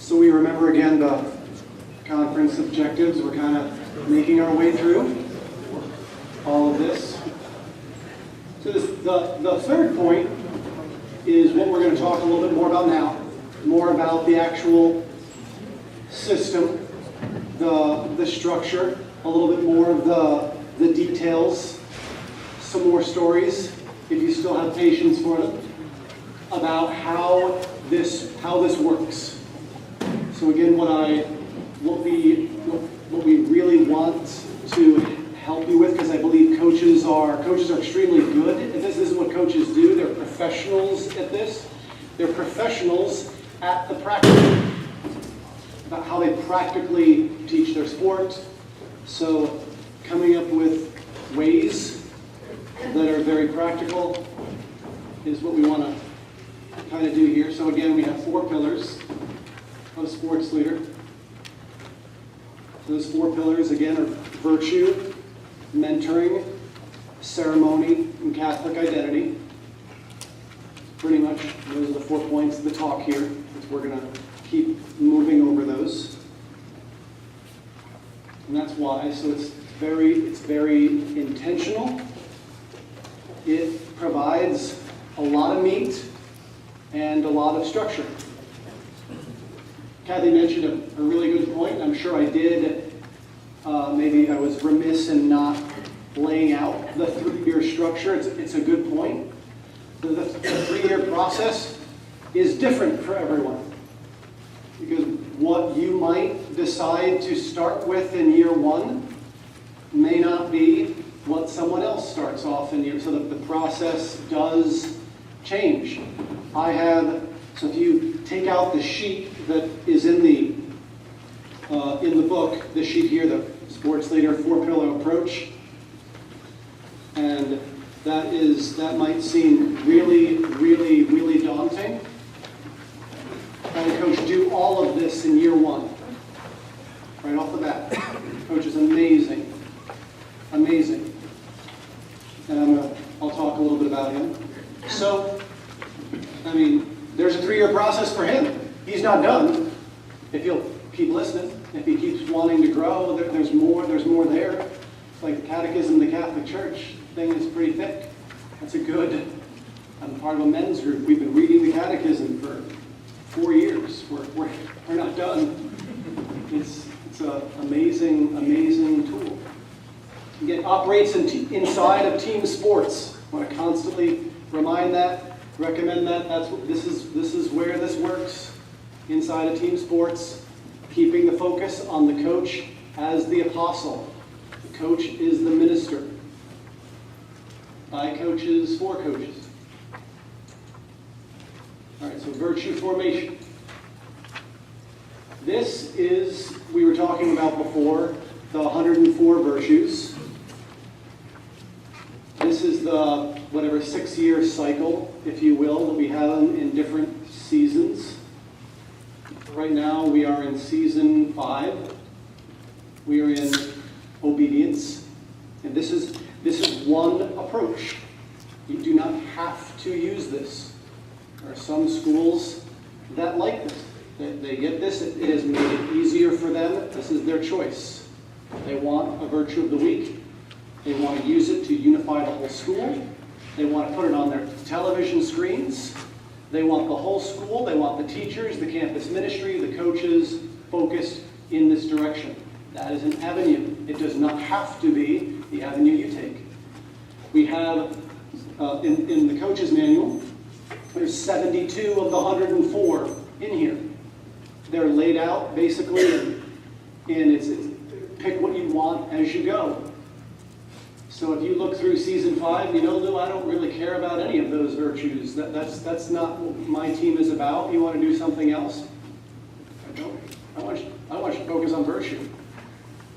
So we remember again the conference objectives. We're kind of making our way through all of this. So the third point is what we're going to talk a little bit more about now. More about the actual system, the structure, a little bit more of the details, some more stories, if you still have patience for them, about how this works. So again, what we really want to help you with, because I believe coaches are extremely good at this. This is what coaches do. They're professionals at this. They're professionals at the practice, about how they practically teach their sport. So coming up with ways that are very practical is what we want to kind of do here. So again, we have 4 pillars of a sports leader. So those 4 pillars, again, are virtue, mentoring, ceremony, and Catholic identity. Pretty much, those are the 4 points of the talk here. We're going to keep moving over those. And that's why. So it's very intentional. It provides a lot of meat and a lot of structure. Kathy mentioned a really good point. I'm sure I did. Maybe I was remiss in not laying out the 3-year structure. It's a good point. The 3-year process is different for everyone. Because what you might decide to start with in year 1 may not be what someone else starts off in year. So the process does change. So if you take out the sheet that is in the book, this sheet here, the Sports Leader 4-pillar approach, and that might seem really daunting. And Coach, do all of this in year 1, right off the bat. Coach is amazing. And I'll talk a little bit about him. So, there's a 3-year process for him. He's not done. If you'll keep listening, if he keeps wanting to grow, there's more there. It's like the Catechism of the Catholic Church thing is pretty thick. I'm part of a men's group. We've been reading the Catechism for 4 years. We're not done. It's an amazing tool. It operates inside of team sports. I want to constantly recommend that. This is where this works. Inside of team sports, keeping the focus on the coach as the apostle. The coach is the minister. By coaches, for coaches. All right, so virtue formation. This is, we were talking about before, the 104 virtues. This is the, 6-year cycle, if you will, that we have in different seasons. Right now, we are in season 5. We are in obedience. And this is one approach. You do not have to use this. There are some schools that like this. They get this. It has made it easier for them. This is their choice. They want a virtue of the week. They want to use it to unify the whole school. They want to put it on their television screens. They want the whole school. They want the teachers, the campus ministry, the coaches focused in this direction. That is an avenue. It does not have to be the avenue you take. We have, in the coach's manual, there's 72 of the 104 in here. They're laid out basically, and it's pick what you want as you go. So if you look through season 5, Lou, I don't really care about any of those virtues. That's not what my team is about. You want to do something else? I don't. I want you to focus on virtue.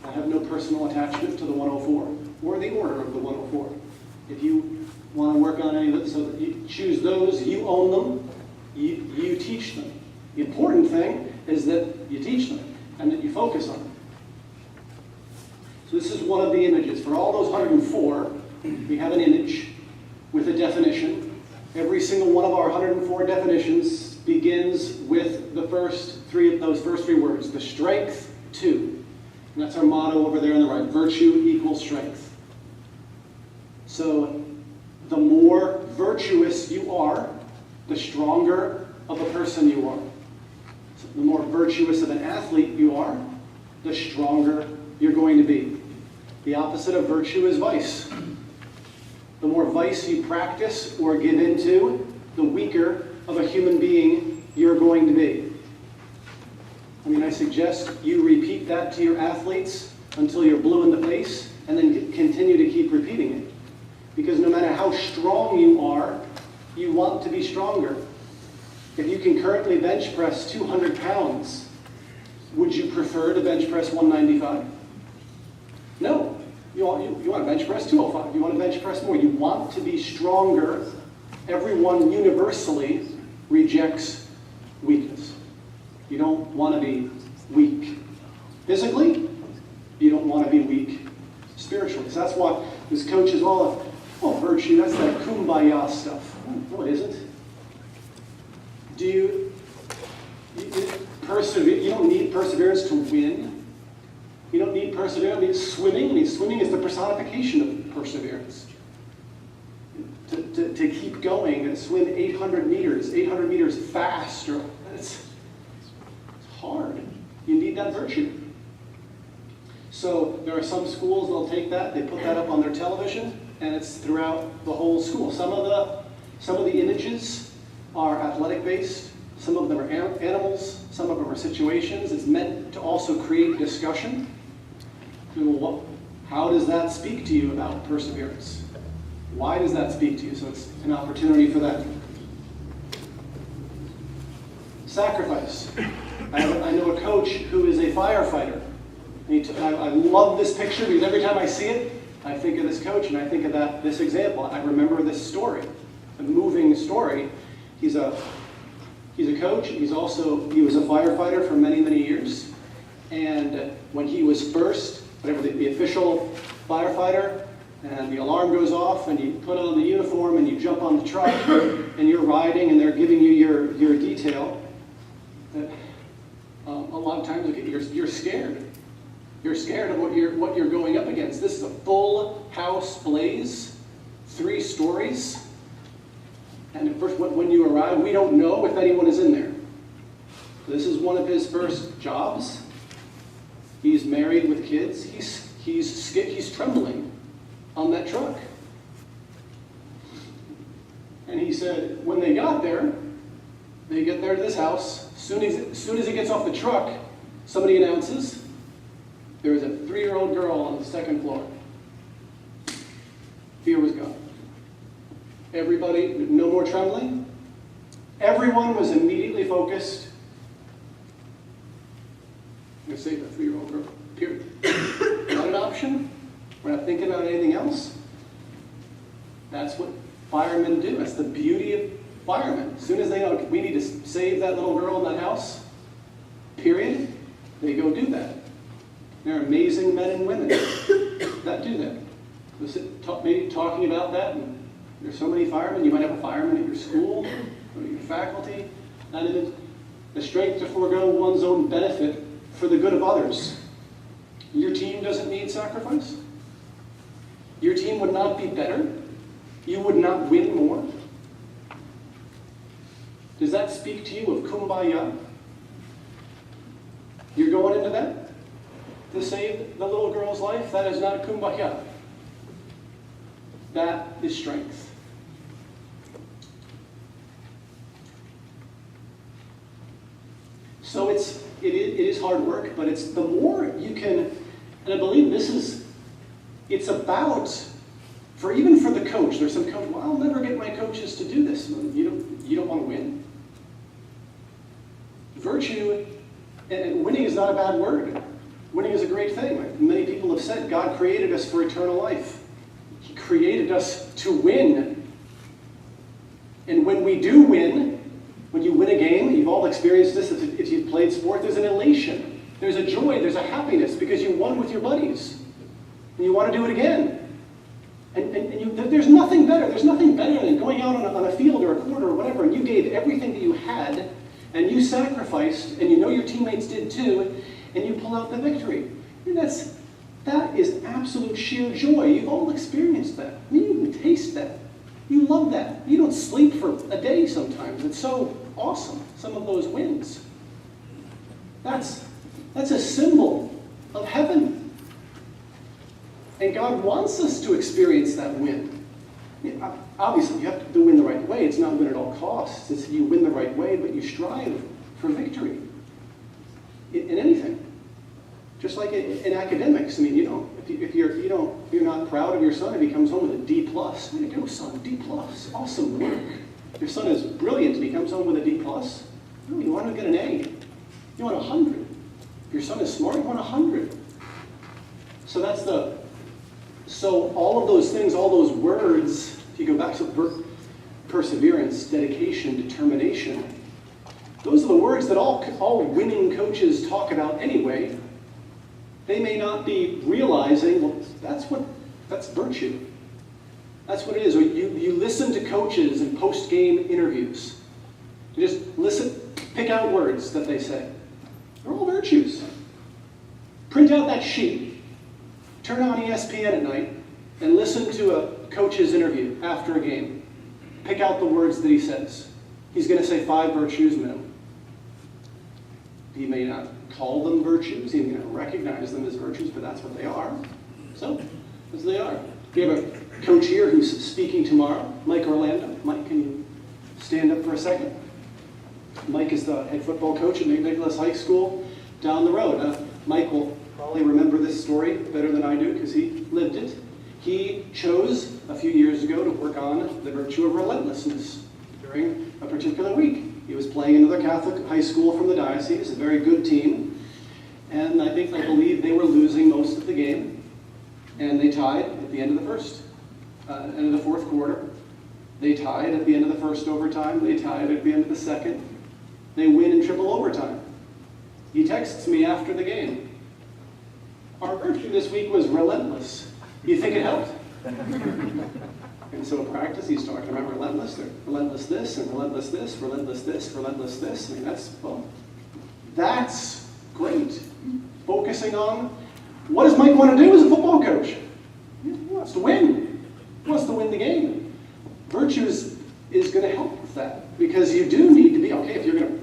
I have no personal attachment to the 104 or the order of the 104. If you want to work on any of it, so that you choose those, you own them, you teach them. The important thing is that you teach them and that you focus on them. So this is one of the images. For all those 104, we have an image with a definition. Every single one of our 104 definitions begins with those first three words, the strength to. And that's our motto over there on the right, virtue equals strength. So the more virtuous you are, the stronger of a person you are. So the more virtuous of an athlete you are, the stronger you're going to be. The opposite of virtue is vice. The more vice you practice or give into, the weaker of a human being you're going to be. I mean, I suggest you repeat that to your athletes until you're blue in the face, and then continue to keep repeating it. Because no matter how strong you are, you want to be stronger. If you can currently bench press 200 pounds, would you prefer to bench press 195? No. You want to bench press 205. You want to bench press more. You want to be stronger. Everyone universally rejects weakness. You don't want to be weak physically. You don't want to be weak spiritually. So that's why this coach is all virtue, that's that kumbaya stuff. No, it isn't. Do you persevere? You don't need perseverance to win. You don't need perseverance. I mean, swimming is the personification of perseverance. To keep going and swim 800 meters fast, it's hard. You need that virtue. So there are some schools that'll take that, they put that up on their television, and it's throughout the whole school. Some of the images are athletic based, some of them are animals, some of them are situations. It's meant to also create discussion. How does that speak to you about perseverance? Why does that speak to you? So it's an opportunity for that. Sacrifice. I know a coach who is a firefighter. I love this picture because every time I see it, I think of this coach and I think of this example. I remember this story, a moving story. He's a coach. He was a firefighter for many, many years. And when he was first, the official firefighter, and the alarm goes off, and you put on the uniform, and you jump on the truck, and you're riding, and they're giving you your detail. A lot of times you're scared. You're scared of what you're going up against. This is a full house blaze, 3 stories. And at first, when you arrive, we don't know if anyone is in there. This is one of his first jobs. He's married with kids. He's trembling on that truck. And he said, when they get there to this house, as soon as he gets off the truck, somebody announces, there is a 3-year-old girl on the 2nd floor. Fear was gone. Everybody, no more trembling. Everyone was immediately focused. I'm going to save that 3-year-old girl, period. Not an option. We're not thinking about anything else. That's what firemen do. That's the beauty of firemen. As soon as they know we need to save that little girl in that house, period, they go do that. There are amazing men and women that do that. Maybe talking about that, and there's so many firemen. You might have a fireman at your school or your faculty. And it is the strength to forego one's own benefit for the good of others. Your team doesn't need sacrifice. Your team would not be better. You would not win more. Does that speak to you of kumbaya? You're going into that to save the little girl's life? That is not kumbaya. That is strength. So it is hard work, but it's the more you can, and I believe it's about, even for the coach, there's some coach, well, I'll never get my coaches to do this. You don't want to win. Virtue, and winning is not a bad word. Winning is a great thing. Like many people have said, God created us for eternal life. He created us to win. And when we do win, when you win a game, you've all experienced this if you've played sport, there's an elation. There's a joy, there's a happiness because you won with your buddies. And you want to do it again. There's nothing better. There's nothing better than going out on a field or a court or whatever, and you gave everything that you had, and you sacrificed, and you know your teammates did too, and you pull out the victory. And that is absolute sheer joy. You've all experienced that. I mean, you can taste that. You love that. You don't sleep for a day sometimes. It's so awesome, some of those wins. That's a symbol of heaven. And God wants us to experience that win. Obviously, you have to win the right way. It's not win at all costs. It's you win the right way, but you strive for victory in anything. Just like in academics. I mean, if you're not proud of your son if he comes home with a D+. Way to go, son, D+. Awesome work. Your son is brilliant and he comes home with a D+. No, you want to get an A. You want 100. If your son is smart, you want 100. So all of those things, all those words, if you go back to perseverance, dedication, determination, those are the words that all winning coaches talk about anyway. They may not be realizing, well, that's virtue. That's what it is. You listen to coaches in post-game interviews. You just listen, pick out words that they say. They're all virtues. Print out that sheet. Turn on ESPN at night and listen to a coach's interview after a game. Pick out the words that he says. He's going to say 5 virtues minimum. He may not call them virtues. He may not recognize them as virtues, but that's what they are. So, as they are. We have a coach here who's speaking tomorrow, Mike Orlando. Mike, can you stand up for a second? Mike is the head football coach at Nicholas High School down the road. Mike will probably remember this story better than I do because he lived it. He chose a few years ago to work on the virtue of relentlessness during a particular week. He was playing another Catholic high school from the diocese, a very good team, and I believe they were losing most of the game, and they tied at the end of the fourth quarter. They tied at the end of the first overtime. They tied at the end of the second. They win in triple overtime. He texts me after the game. Our virtue this week was relentless. You think it helped? And so in practice, he's talking about relentless. Relentless this, and relentless this, relentless this, relentless this. I mean, that's great. Focusing on, what does Mike want to do as a football coach? He wants to win. He wants to win the game. Virtue is going to help with that. Because you do need to be, okay, if you're going to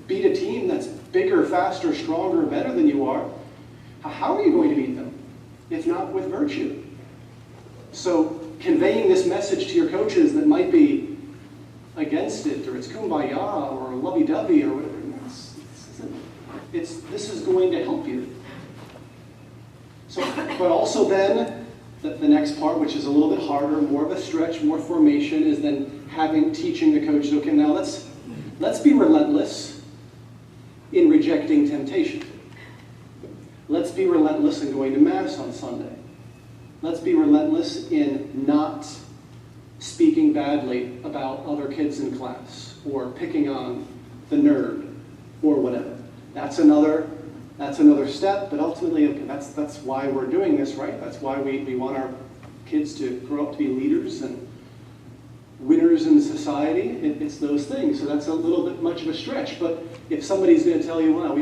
beat a team that's bigger, faster, stronger, better than you are, how are you going to beat them? If not with virtue. So conveying this message to your coaches that might be against it, or it's kumbaya, or lovey-dovey, or whatever, this is going to help you. So, but also then, the next part, which is a little bit harder, more of a stretch, more formation, is then teaching the coaches, okay, now let's be relentless in rejecting temptation. Let's be relentless in going to Mass on Sunday. Let's be relentless in not speaking badly about other kids in class or picking on the nerd or whatever. That's another step, but ultimately, okay, that's why we're doing this, right? That's why we want our kids to grow up to be leaders and winners in society. It's those things. So that's a little bit much of a stretch. But if somebody's going to tell you, well,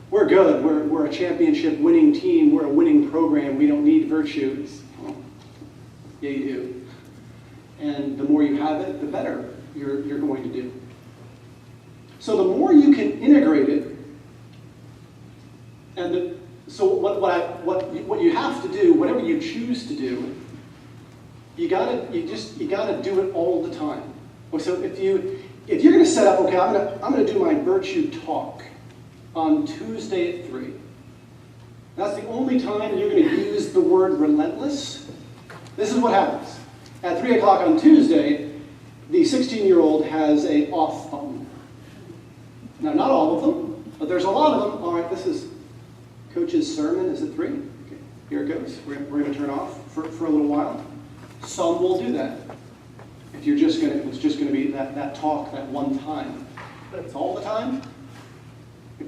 we're good, we're a championship winning team, we're a winning program, we don't need virtues. Well, yeah, you do. And the more you have it, the better you're going to do. So the more you can integrate it, and so what you have to do, whatever you choose to do, you gotta do it all the time. So if you're gonna set up, okay, I'm gonna do my virtue talk on Tuesday at 3. That's the only time you're going to use the word relentless. This is what happens. At 3 o'clock on Tuesday, the 16-year-old has an off button. Now, not all of them, but there's a lot of them. All right, this is Coach's sermon. Is it 3? Okay, here it goes. We're going to turn off for a little while. Some will do that. If it's just going to be that talk that one time. But if it's all the time,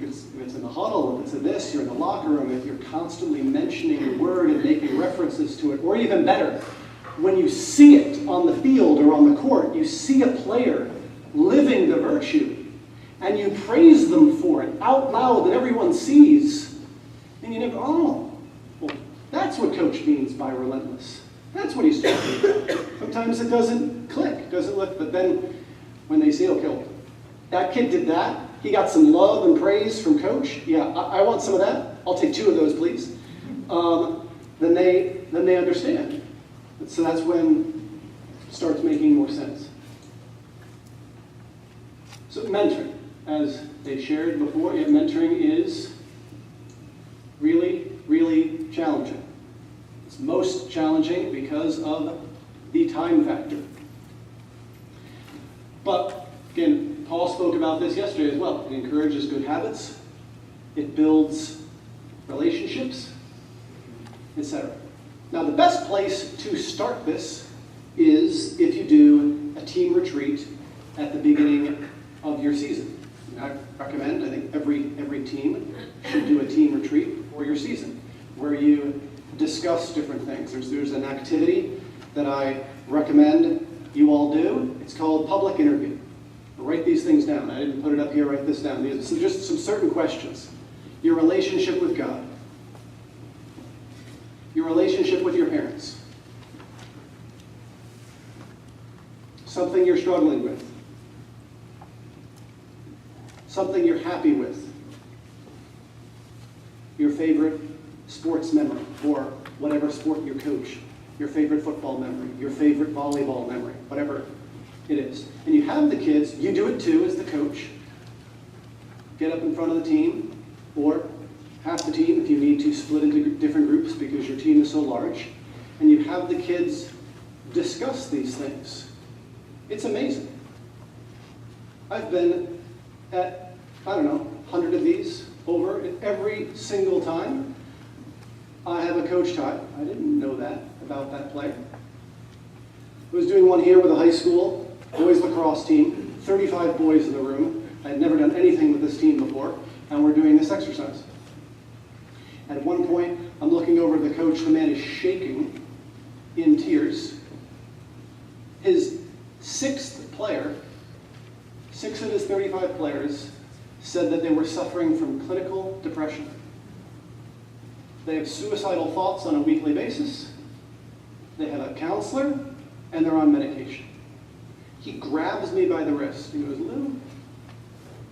if it's in the huddle, if it's in this, you're in the locker room, if you're constantly mentioning the word and making references to it, or even better, when you see it on the field or on the court, you see a player living the virtue, and you praise them for it out loud that everyone sees, and you never, oh, well, that's what Coach means by relentless. That's what he's talking about. Sometimes it doesn't click, doesn't look, but then when they say, okay, well, that kid did that, he got some love and praise from Coach, yeah, I want some of that, I'll take 2 of those, please. Then they understand. So that's when it starts making more sense. So mentoring, as they shared before, mentoring is really, really challenging. It's most challenging because of the time factor. But again, Paul spoke about this yesterday as well. It encourages good habits, it builds relationships, etc. Now, the best place to start this is if you do a team retreat at the beginning of your season. I recommend, I think every team should do a team retreat for your season, where you discuss different things. There's an activity that I recommend you all do. It's called public interview. Write these things down. I didn't put it up here, write this down. These are just some certain questions. Your relationship with God. Your relationship with your parents. Something you're struggling with. Something you're happy with. Your favorite sports memory, or whatever sport you coach. Your favorite football memory. Your favorite volleyball memory. Whatever it is. And you have the kids, you do it too as the coach. Get up in front of the team, or half the team if you need to split into different groups because your team is so large, and you have the kids discuss these things. It's amazing. I've been at, 100 of these over, and every single time I have a coach tie. I didn't know that about that player. I was doing one here with a high school boys lacrosse team, 35 boys in the room. I had never done anything with this team before, and we're doing this exercise. At one point, I'm looking over at the coach, the man is shaking in tears. His 6th player, 6 of his 35 players, said that they were suffering from clinical depression. They have suicidal thoughts on a weekly basis. They have a counselor, and they're on medication. He grabs me by the wrist. He goes, Lou,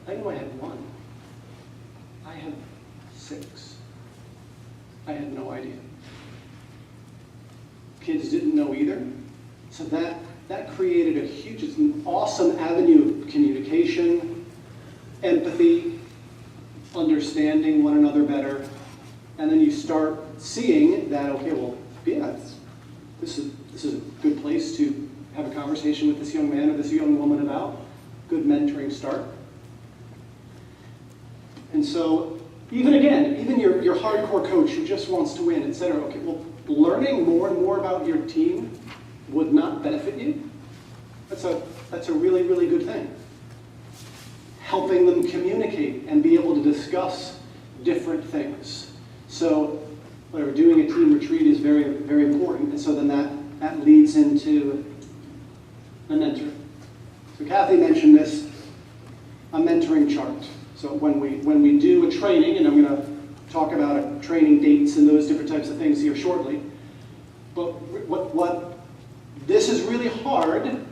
I knew I had 1. I have 6. I had no idea. Kids didn't know either. So that created a huge, it's an awesome avenue of communication, empathy, understanding one another better. And then you start seeing that, okay, well, yeah, this is a good place to have a conversation with this young man or this young woman about. Good mentoring start. And so, even your hardcore coach who just wants to win, etc. Okay, well, learning more and more about your team would not benefit you. That's a really, really good thing. Helping them communicate and be able to discuss different things. So, whatever, doing a team retreat is very, very important. And so then that leads into the mentor. So Kathy mentioned this, a mentoring chart. So when we do a training, and I'm going to talk about training dates and those different types of things here shortly, but what this is really hard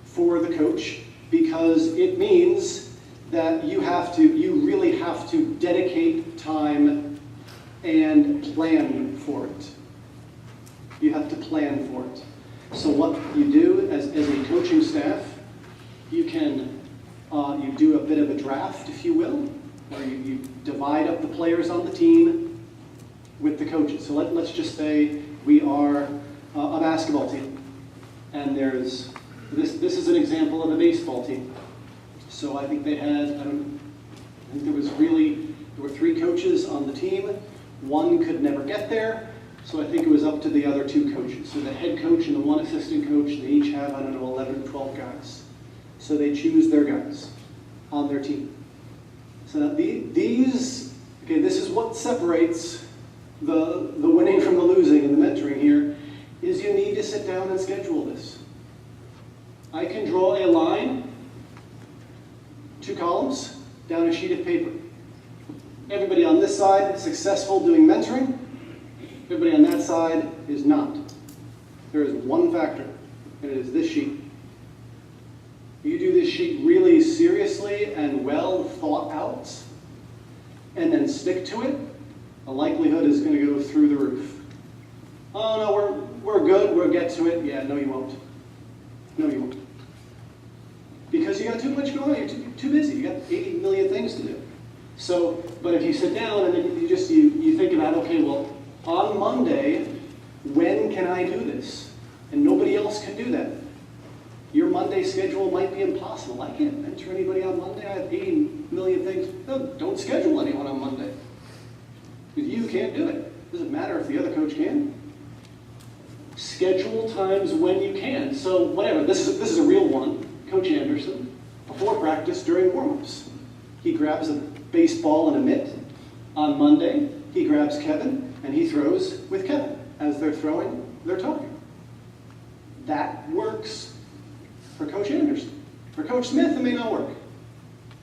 for the coach because it means that you really have to dedicate time and plan for it. You have to plan for it. So what you do as a coaching staff, you can you do a bit of a draft, if you will, where you divide up the players on the team with the coaches. So let's just say we are a basketball team, and there's this is an example of a baseball team. So I think they had there were 3 coaches on the team. 1 could never get there. So I think it was up to the other 2 coaches. So the head coach and the 1 assistant coach, they each have, 11 or 12 guys. So they choose their guys on their team. So this is what separates the winning from the losing and the mentoring here, is you need to sit down and schedule this. I can draw a line, 2 columns, down a sheet of paper. Everybody on this side is successful doing mentoring. Everybody on that side is not. There is one factor, and it is this sheet. You do this sheet really seriously and well thought out, and then stick to it, the likelihood is going to go through the roof. Oh no, we're good, we'll get to it. Yeah, no you won't. No you won't. Because you got too much going on, you're too busy, you got 80 million things to do. So, but if you sit down and then you think about, okay, well, on Monday, when can I do this? And nobody else can do that. Your Monday schedule might be impossible. I can't mentor anybody on Monday. I have 80 million things. No, don't schedule anyone on Monday. Because you can't do it. Doesn't matter if the other coach can. Schedule times when you can. So whatever, this is a real one. Coach Anderson, before practice during warm-ups, he grabs a baseball and a mitt. On Monday, he grabs Kevin and he throws with Kevin. As they're throwing, they're talking. That works for Coach Anderson. For Coach Smith, it may not work.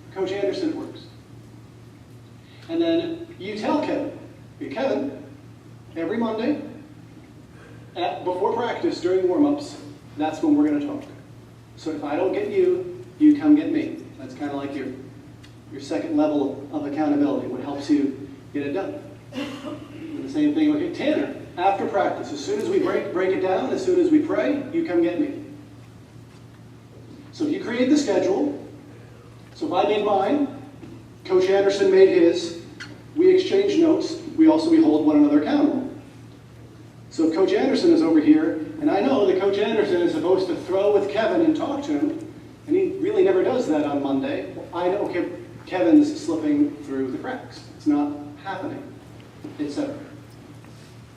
For Coach Anderson, it works. And then you tell Kevin, hey, Kevin, every Monday, before practice, during warm-ups, that's when we're going to talk. So if I don't get you, you come get me. That's kind of like your second level of accountability, what helps you get it done. And the same thing with Tanner. After practice, as soon as we break it down, as soon as we pray, you come get me. So if you create the schedule, so if I made mine, Coach Anderson made his, we exchange notes, we hold one another accountable. So if Coach Anderson is over here, and I know that Coach Anderson is supposed to throw with Kevin and talk to him, and he really never does that on Monday, well, I know, okay, Kevin's slipping through the cracks. It's not happening, etc.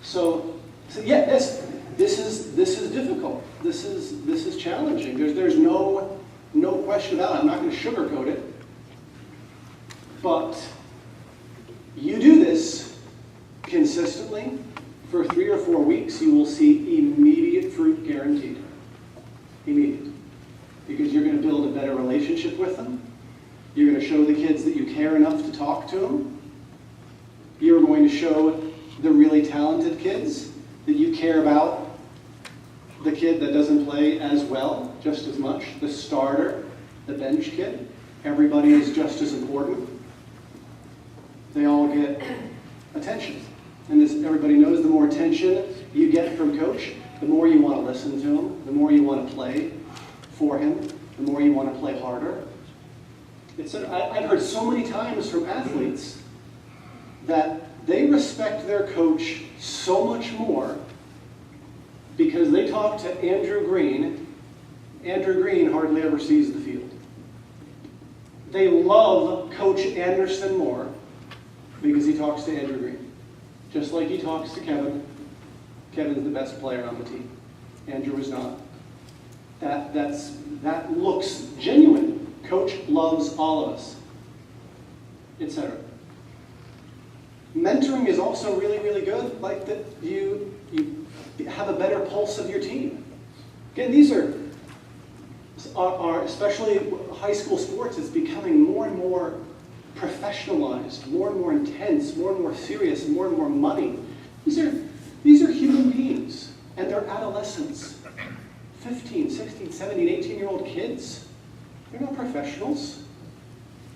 So yeah, this is difficult. This is challenging. There's no question about it. I'm not going to sugarcoat it. But you do this consistently for 3 or 4 weeks, you will see immediate fruit guaranteed. Immediate. Because you're going to build a better relationship with them. You're going to show the kids that you care enough to talk to them. You're going to show the really talented kids that you care about the kid that doesn't play as well, just as much, the starter, the bench kid. Everybody is just as important. They all get attention. And as everybody knows, the more attention you get from coach, the more you want to listen to him, the more you want to play for him, the more you want to play harder. I've heard so many times from athletes that they respect their coach so much more because they talk to Andrew Green. Andrew Green hardly ever sees the field. They love Coach Anderson more because he talks to Andrew Green. Just like he talks to Kevin. Kevin's the best player on the team. Andrew is not. That looks genuine. Coach loves all of us, etc. Mentoring is also really, really good. Like that, you have a better pulse of your team. Again, these are especially high school sports. It's becoming more and more professionalized, more and more intense, more and more serious, more and more money. These are human beings, and they're adolescents. 15, 16, 17, 18-year-old kids. They're not professionals.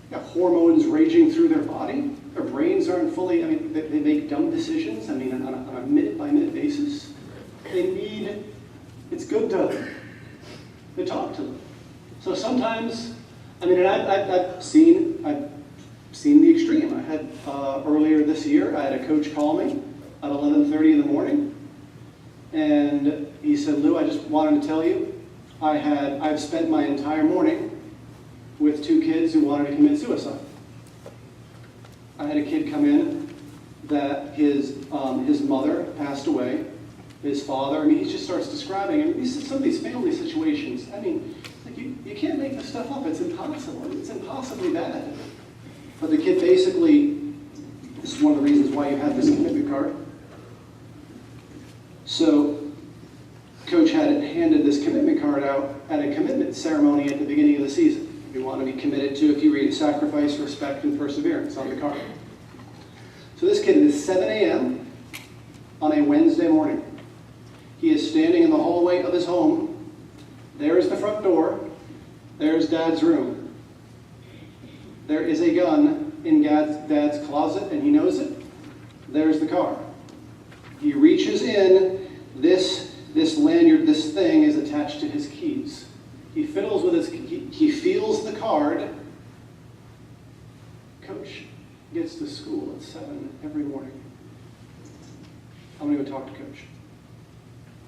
They got hormones raging through their body. Their brains aren't fully, they make dumb decisions, on a minute-by-minute basis. It's good to talk to them. So sometimes, I've seen the extreme. I had, earlier this year, I had a coach call me at 11:30 in the morning, and he said, Lou, I just wanted to tell you, I've spent my entire morning with 2 kids who wanted to commit suicide. I had a kid come in that his mother passed away, his father, he just starts describing, some of these family situations, you can't make this stuff up, it's impossible, it's impossibly bad. But the kid basically, this is one of the reasons why you have this commitment card. So coach had handed this commitment card out at a commitment ceremony at the beginning of the season. If you want to be committed to, if you read sacrifice, respect, and perseverance on the card. So this kid, it is 7 a.m. on a Wednesday morning. He is standing in the hallway of his home. There's the front door. There's Dad's room. There is a gun in Dad's closet, and he knows it. There's the car. He reaches in. This lanyard, this thing, is attached to his keys. He fiddles with his, he feels the card. Coach gets to school at 7 every morning. I'm going to go talk to Coach.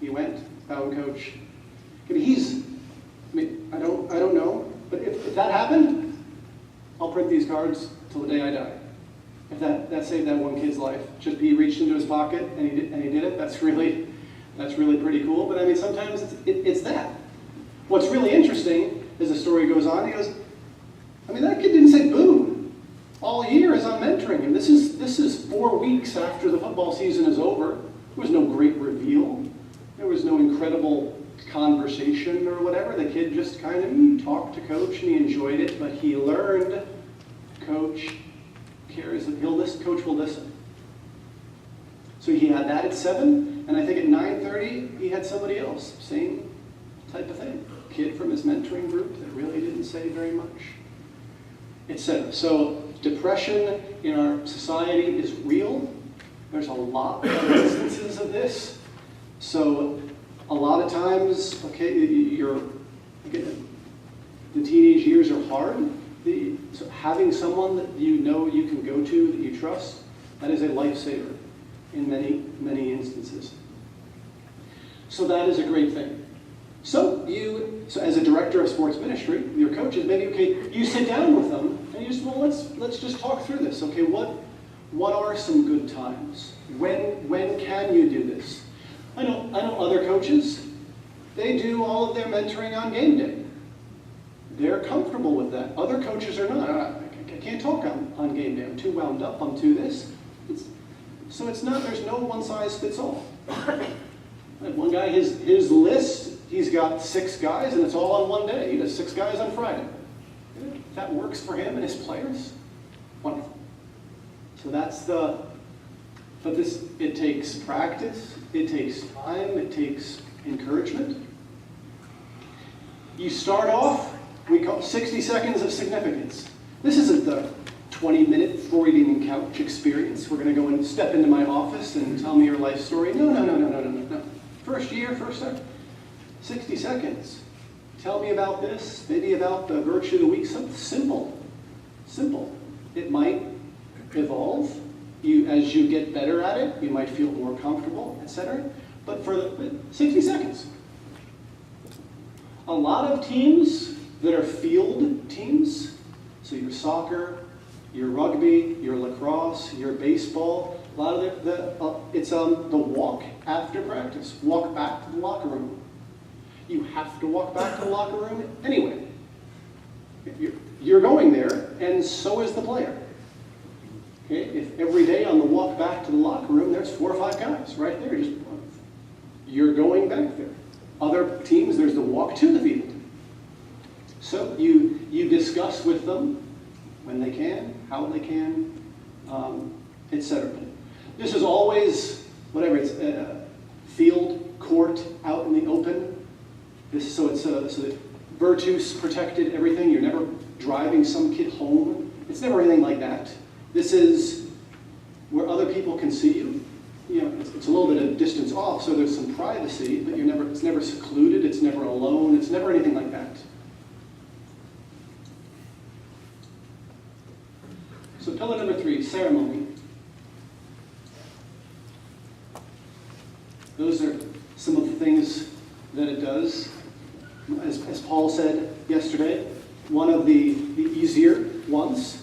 He went, found Coach. I mean, I don't know, but if that happened, I'll print these cards till the day I die. If that saved that one kid's life, just he reached into his pocket and he did it. That's really pretty cool. But I mean, sometimes it's that. What's really interesting as the story goes on, he goes, I mean, that kid didn't say boo all year as I'm mentoring him. This is 4 weeks after the football season is over. There was no great reveal. There was no incredible conversation or whatever. The kid just kind of talked to Coach and he enjoyed it, but he learned Coach cares and Coach will listen. So he had that at 7, and I think at 9:30 he had somebody else, same type of thing. Kid from his mentoring group that really didn't say very much, etc. So depression in our society is real. There's a lot of instances of this. So a lot of times, okay, the teenage years are hard. So having someone that you know you can go to, that you trust, that is a lifesaver in many, many instances. So that is a great thing. So as a director of sports ministry, your coaches, maybe, okay, you sit down with them and you just, well, let's just talk through this. Okay, what are some good times? When can you do this? I know other coaches, they do all of their mentoring on game day. They're comfortable with that. Other coaches are not. I can't talk on game day. I'm too wound up. I'm too this. So it's not, there's no one size fits all. Like one guy, his list, he's got 6 guys and it's all on one day. He does 6 guys on Friday. If that works for him and his players, wonderful. So but it takes practice, it takes time, it takes encouragement. You start off, we call 60 seconds of significance. This isn't the 20-minute Freudian couch experience. We're going to go and step into my office and tell me your life story. No. First year, first step, 60 seconds. Tell me about this, maybe about the virtue of the week, something simple. It might evolve. As you get better at it, you might feel more comfortable, etc. But for 60 seconds. A lot of teams that are field teams, so your soccer, your rugby, your lacrosse, your baseball, a lot of it's the walk after practice, walk back to the locker room. You have to walk back to the locker room anyway. You're going there, and so is the player. Okay? If every day on the walk back to the locker room, there's 4 or 5 guys right there. You're going back there. Other teams, there's the walk to the field. So you discuss with them when they can, how they can, etc. This is always, whatever, it's field, court, out in the open. So that virtue's protected, everything. You're never driving some kid home. It's never anything like that. This is where other people can see you. You know, it's a little bit of distance off, so there's some privacy, but it's never secluded, it's never alone, it's never anything like that. So pillar number 3, ceremony. Those are some of the things that it does. As Paul said yesterday, one of the easier ones,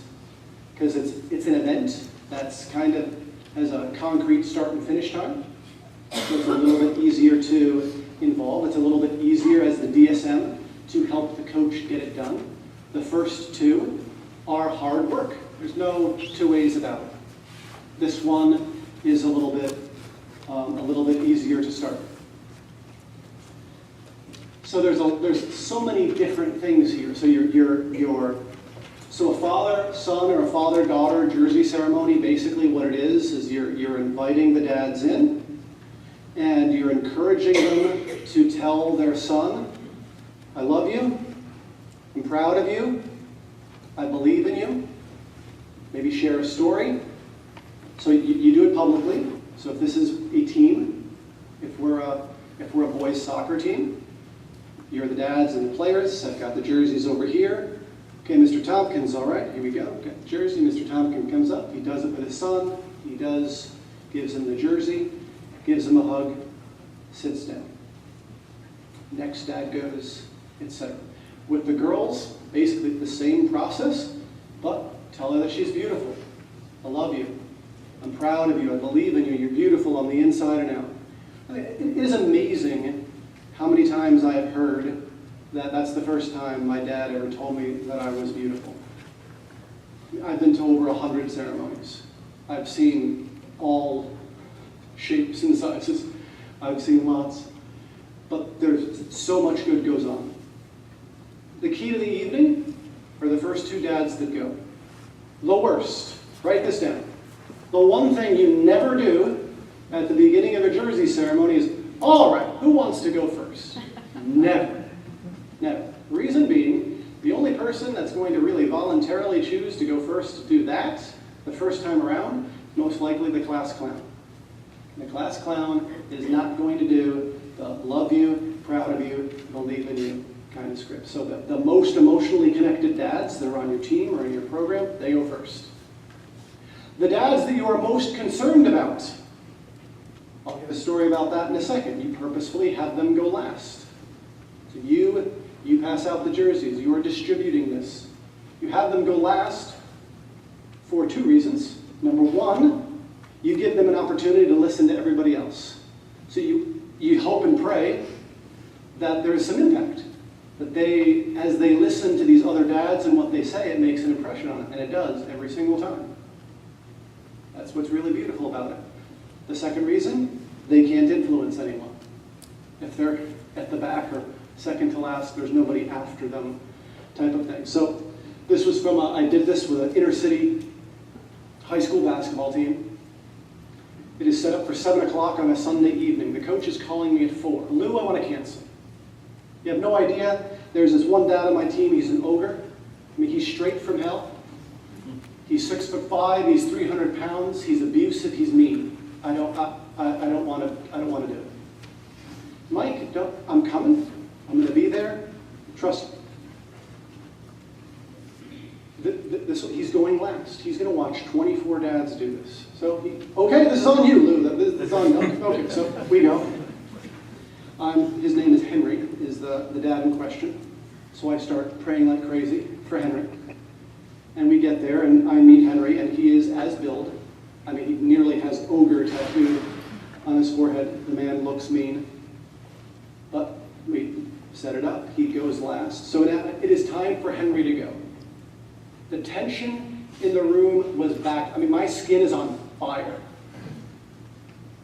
because it's an event that's kind of has a concrete start and finish time. So it's a little bit easier to involve. It's a little bit easier as the DSM to help the coach get it done. The first 2 are hard work. There's no two ways about it. This one is a little bit easier to start. So there's so many different things here. So a father-son or a father-daughter jersey ceremony, basically what it is you're inviting the dads in, and you're encouraging them to tell their son, I love you, I'm proud of you, I believe in you. Maybe share a story. So you do it publicly. So if this is a team, if we're a boys soccer team, you're the dads and the players. I've got the jerseys over here. Okay, Mr. Tompkins, all right, here we go. Got the jersey. Mr. Tompkins comes up. He does it with his son. Gives him the jersey, gives him a hug, sits down. Next dad goes, etc. With the girls, basically the same process, but tell her that she's beautiful. I love you. I'm proud of you. I believe in you. You're beautiful on the inside and out. It is amazing how many times I have heard that that's the first time my dad ever told me that I was beautiful. I've been to over 100 ceremonies. I've seen all shapes and sizes. I've seen lots. But there's so much good goes on. The key to the evening are the first two dads that go. The worst. Write this down. The one thing you never do at the beginning of a jersey ceremony is, all right, who wants to go first? Never. Never. Reason being, the only person that's going to really voluntarily choose to go first to do that the first time around, most likely the class clown. The class clown is not going to do the love you, proud of you, believe in you kind of script. So the most emotionally connected dads that are on your team or in your program, they go first. The dads that you are most concerned about, I'll give a story about that in a second. You purposefully have them go last. So you pass out the jerseys. You are distributing this. You have them go last for two reasons. Number one, you give them an opportunity to listen to everybody else. So you hope and pray that there is some impact. That as they listen to these other dads and what they say, it makes an impression on it. And it does every single time. That's what's really beautiful about it. The second reason, they can't influence anyone. If they're at the back or second to last, there's nobody after them type of thing. So this was from, I did this with an inner city high school basketball team. It is set up for 7 o'clock on a Sunday evening. The coach is calling me at 4. Lou, I want to cancel. You have no idea. There's this one dad on my team, he's an ogre. I mean, he's straight from hell. He's 6'5", he's 300 pounds, he's abusive, he's mean. I don't want to do it. Mike, I'm coming. I'm going to be there. Trust me. He's going last. He's going to watch 24 dads do this. So, okay, this is on you, Lou. This is on you. Okay, so we go. His name is Henry, is the dad in question. So I start praying like crazy for Henry. And we get there, and I meet Henry, and he is as billed. I mean, he nearly has ogre tattooed on his forehead. The man looks mean. But we set it up. He goes last. So now it is time for Henry to go. The tension in the room was back. I mean, my skin is on fire.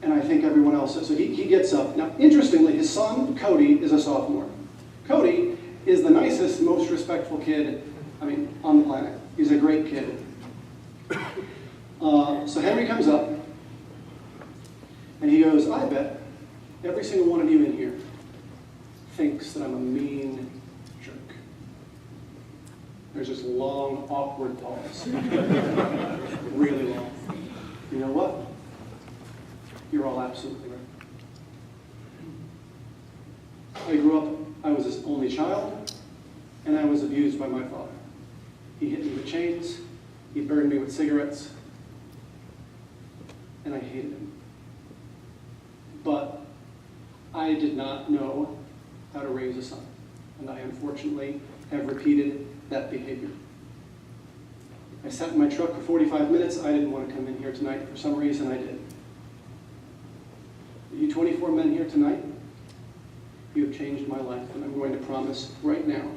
And I think everyone else is. So he gets up. Now, interestingly, his son, Cody, is a sophomore. Cody is the nicest, most respectful kid, on the planet. He's a great kid. So Henry comes up, and he goes, I bet every single one of you in here thinks that I'm a mean jerk. There's this long, awkward pause. Really long. You know what? You're all absolutely right. I grew up, I was his only child, and I was abused by my father. He hit me with chains, he burned me with cigarettes, and I hated him. But I did not know how to raise a son, and I unfortunately have repeated that behavior. I sat in my truck for 45 minutes. I didn't want to come in here tonight. For some reason, I did. You 24 men here tonight, you have changed my life, and I'm going to promise right now,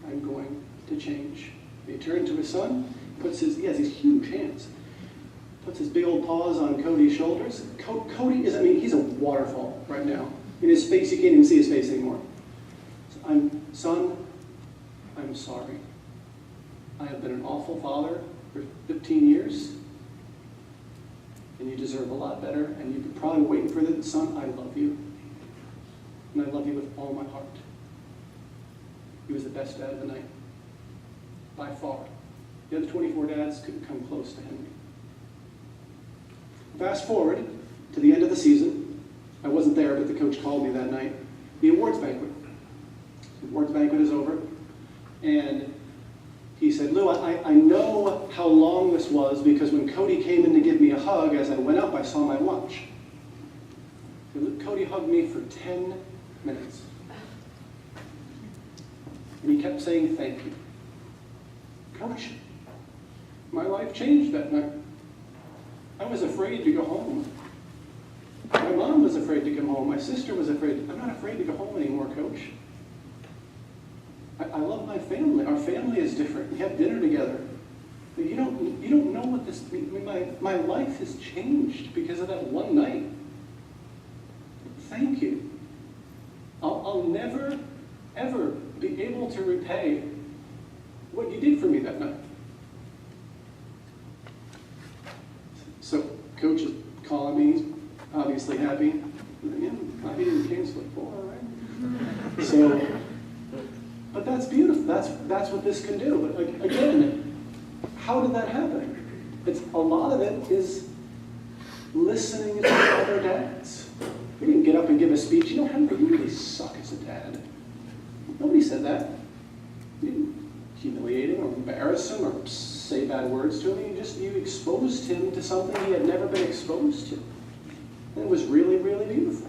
I'm going to change He turned to his son, he has these huge hands, puts his big old paws on Cody's shoulders. Cody he's a waterfall right now. In his face, you can't even see his face anymore. Son, I'm sorry. I have been an awful father for 15 years, and you deserve a lot better, and you've been probably waiting for this. Son, I love you, and I love you with all my heart. He was the best dad of the night, by far. The other 24 dads couldn't come close to Henry. Fast forward to the end of the season. I wasn't there, but the coach called me that night. The awards banquet. The awards banquet is over, and he said, Lou, I know how long this was because when Cody came in to give me a hug, as I went up, I saw my watch. Cody hugged me for 10 minutes. And he kept saying, thank you. Coach, my life changed that night. I was afraid to go home. My mom was afraid to come home. My sister was afraid. I'm not afraid to go home anymore, Coach. I love my family. Our family is different. We have dinner together. But you don't know what this means. My life has changed because of that one night. Thank you. I'll never, ever be able to repay what you did for me that night. So Coach is calling me. He's obviously happy. Yeah, happy to cancel it. All right. So, but that's beautiful. That's what this can do. But again, how did that happen? A lot of it is listening to other dads. We didn't get up and give a speech. Henry, you really suck as a dad. Nobody said that. You didn't humiliate him or embarrass him or say bad words to him. You exposed him to something he had never been exposed to. And it was really, really beautiful.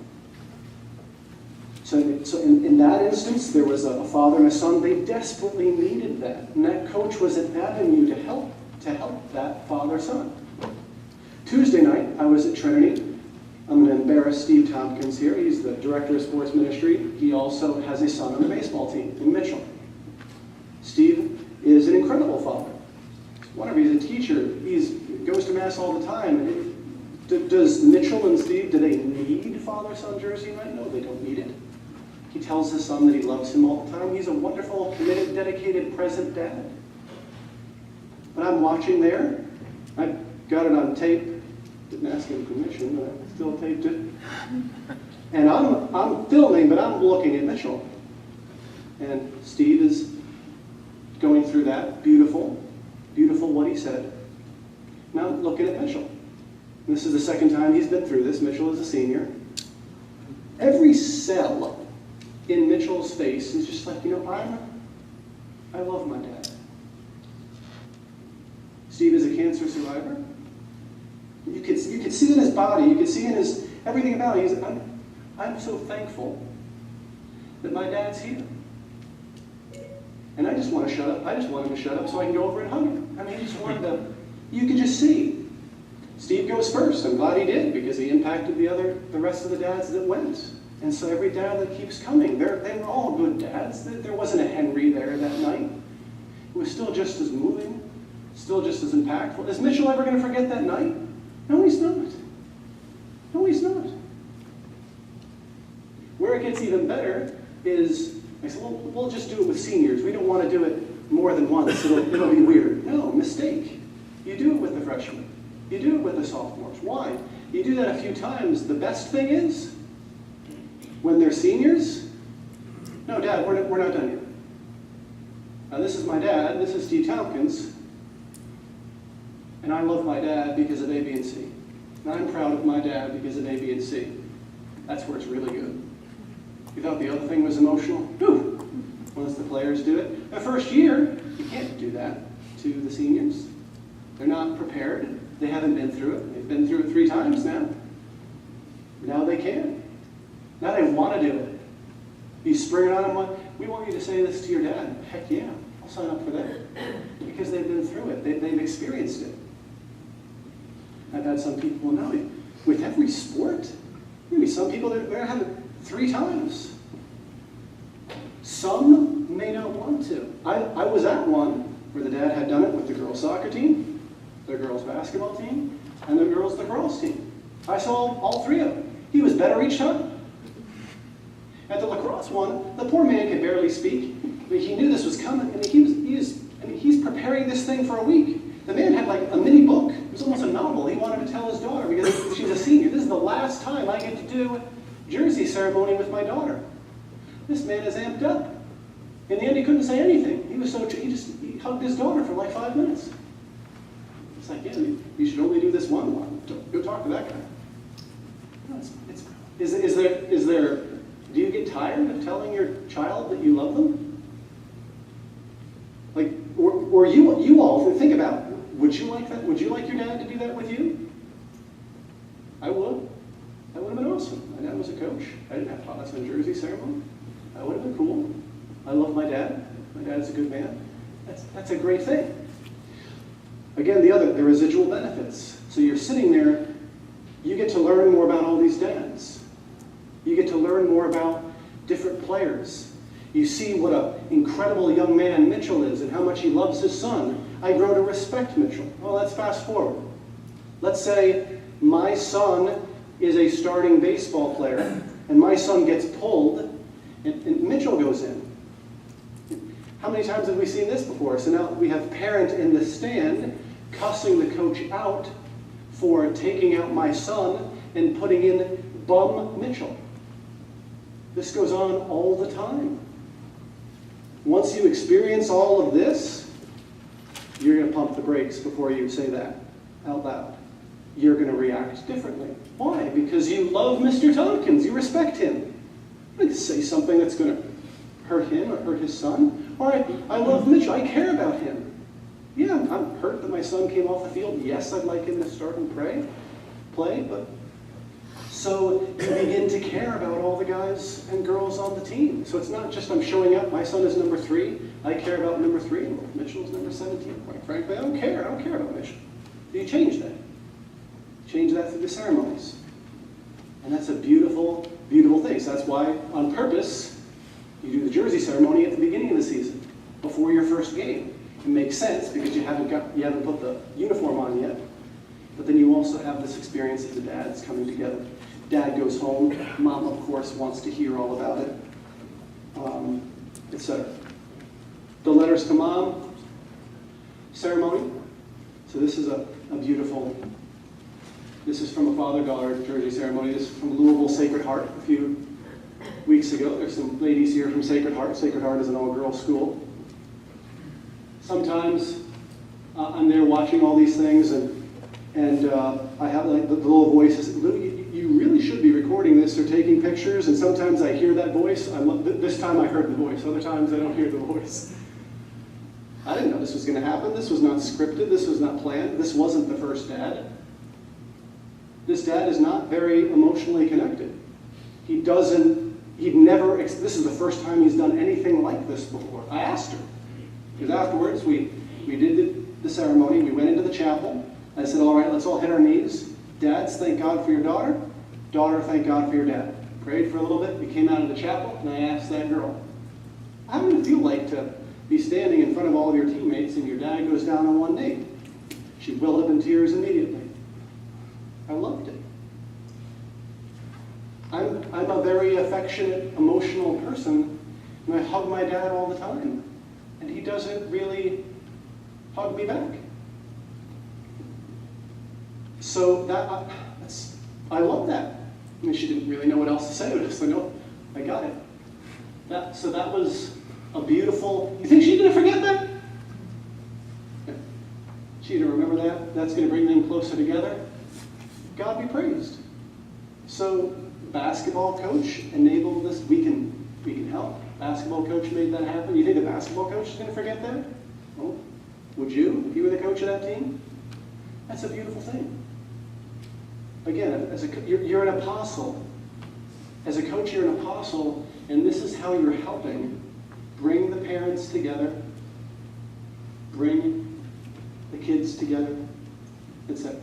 So in that instance, there was a father and a son. They desperately needed that. And that coach was an avenue to help that father-son. Tuesday night, I was at Trinity. I'm going to embarrass Steve Tompkins here. He's the director of sports ministry. He also has a son on the baseball team in Mitchell. Steve is an incredible father. He's a teacher. He goes to Mass all the time. Does Mitchell and Steve, do they need father-son jersey night? No, they don't need it. He tells his son that he loves him all the time. He's a wonderful, committed, dedicated, present dad. But I'm watching there. I got it on tape. Didn't ask him permission, but I still taped it. And I'm filming, but I'm looking at Mitchell. And Steve is going through that. Beautiful, beautiful what he said. Now looking at Mitchell. This is the second time he's been through this. Mitchell is a senior. Every cell in Mitchell's face is just like, I love my dad. Steve is a cancer survivor. You could see it in his body. You could see in his everything about him. I'm so thankful that my dad's here. And I just want to shut up. I just want him to shut up so I can go over and hug him. He just wanted to. You could just see. Steve goes first. I'm glad he did because he impacted the rest of the dads that went. And so every dad that keeps coming, they were all good dads. There wasn't a Henry there that night. It was still just as moving, still just as impactful. Is Mitchell ever going to forget that night? No, he's not. No, he's not. Where it gets even better is, I said, well, we'll just do it with seniors. We don't want to do it more than once. It'll be weird. No, mistake. You do it with the freshmen. You do it with the sophomores. Why? You do that a few times. The best thing is, when they're seniors, no, Dad, we're not done yet. Now, this is my dad. This is Steve Tompkins. And I love my dad because of A, B, and C. And I'm proud of my dad because of A, B, and C. That's where it's really good. You thought the other thing was emotional? Whew. Once the players do it. The first year, you can't do that to the seniors. They're not prepared. They haven't been through it. They've been through it 3 times now. Now they can. Now they want to do it. You spring it on them, we want you to say this to your dad. Heck yeah, I'll sign up for that. Because they've been through it. They've experienced it. I've had some people, no, with every sport, maybe some people, they're going to have it 3 times. Some may not want to. I was at one where the dad had done it with the girls' soccer team, the girls' basketball team, and the girls' lacrosse team. I saw all three of them. He was better each time. At the lacrosse one, the poor man could barely speak. But he knew this was coming, and he's preparing this thing for a week. The man had like a mini book. It was almost a novel. He wanted to tell his daughter because she's a senior. This is the last time I get to do jersey ceremony with my daughter. This man is amped up. In the end, he couldn't say anything. He hugged his daughter for like 5 minutes. It's like, yeah, you should only do this one. Go talk to that guy. No, do you get tired of telling your child that you love them? Like, or you all think about, would you like that? Would you like your dad to do that with you? I would. That would have been awesome. My dad was a coach. I didn't have taught us in jersey ceremony. That would have been cool. I love my dad. My dad's a good man. That's a great thing. Again, the residual benefits. So you're sitting there, you get to learn more about all these dads. You get to learn more about different players. You see what an incredible young man Mitchell is and how much he loves his son. I grow to respect Mitchell. Well, let's fast forward. Let's say my son is a starting baseball player and my son gets pulled and Mitchell goes in. How many times have we seen this before? So now we have parent in the stand cussing the coach out for taking out my son and putting in bum Mitchell. This goes on all the time. Once you experience all of this, you're going to pump the brakes before you say that out loud. You're going to react differently. Why? Because you love Mr. Tompkins. You respect him. You're going to say something that's going to hurt him or hurt his son. Or I love Mitchell. I care about him. Yeah, I'm hurt that my son came off the field. Yes, I'd like him to start and play, but so you begin to care about all the guys and girls on the team. So it's not just I'm showing up, my son is number 3, I care about number 3, and Mitchell's number 17. Quite frankly, I don't care about Mitchell. So you change that. Change that through the ceremonies. And that's a beautiful, beautiful thing. So that's why, on purpose, you do the jersey ceremony at the beginning of the season, before your first game. It makes sense because you haven't put the uniform on yet. But then you also have this experience of the dads coming together. Dad goes home. Mom, of course, wants to hear all about it, etc. The letters to mom ceremony. So this is a beautiful. This is from a father-daughter jersey ceremony. This is from Louisville Sacred Heart a few weeks ago. There's some ladies here from Sacred Heart. Sacred Heart is an all-girls school. Sometimes I'm there watching all these things, and I have like the little voice says, "Lou, you really should be recording this or taking pictures." And sometimes I hear that voice. This time I heard the voice. Other times I don't hear the voice. I didn't know this was going to happen. This was not scripted. This was not planned. This wasn't the first dad. This dad is not very emotionally connected. This is the first time he's done anything like this before. I asked her. Because afterwards, we did the ceremony. We went into the chapel. I said, all right, let's all hit our knees. Dads, thank God for your daughter. Daughter, thank God for your dad. Prayed for a little bit. We came out of the chapel, and I asked that girl, how would it feel like to be standing in front of all of your teammates and your dad goes down on one knee? She welled up in tears immediately. I loved it. I'm a very affectionate, emotional person, and I hug my dad all the time. And he doesn't really hug me back. So I love that. I mean, she didn't really know what else to say, but just no, I got it. So that was a beautiful. You think she's going to forget that? Yeah. She's going to remember that. That's going to bring them closer together. God be praised. So basketball coach enabled this. We can help. Basketball coach made that happen. You think the basketball coach is going to forget that? Oh, would you, if you were the coach of that team? That's a beautiful thing. Again, you're an apostle. As a coach, you're an apostle, and this is how you're helping bring the parents together, bring the kids together, etc.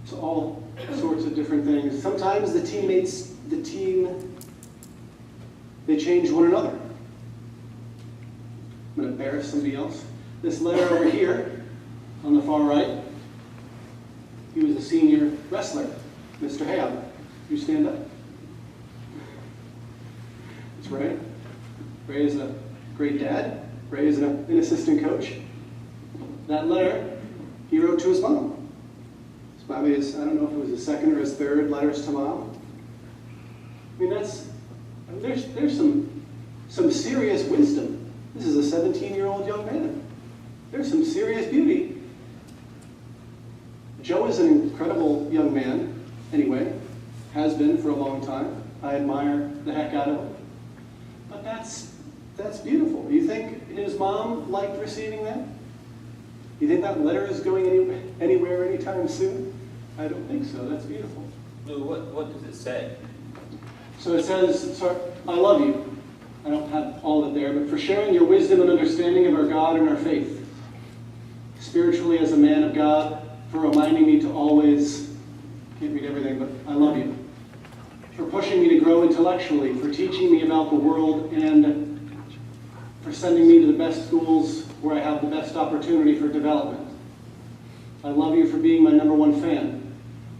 So all sorts of different things. Sometimes the team, they change one another. I'm going to embarrass somebody else. This letter over here, on the far right, he was a senior wrestler, Mr. Hayab. You stand up. It's Ray. Ray is a great dad. Ray is an assistant coach. That letter, he wrote to his mom. It's probably his, I don't know if it was his second or his third letters to mom. I mean, there's some serious wisdom. This is a 17-year-old young man. There's some serious beauty. Joe is an incredible young man, anyway, has been for a long time. I admire the heck out of him. But that's beautiful. You think his mom liked receiving that? You think that letter is going anywhere anytime soon? I don't think so. That's beautiful. Lou, what does it say? So it says, I love you. I don't have all of it there, but for sharing your wisdom and understanding of our God and our faith. Spiritually as a man of God, for reminding me to always, can't read everything, but I love you. For pushing me to grow intellectually, for teaching me about the world, and for sending me to the best schools where I have the best opportunity for development. I love you for being my #1 fan,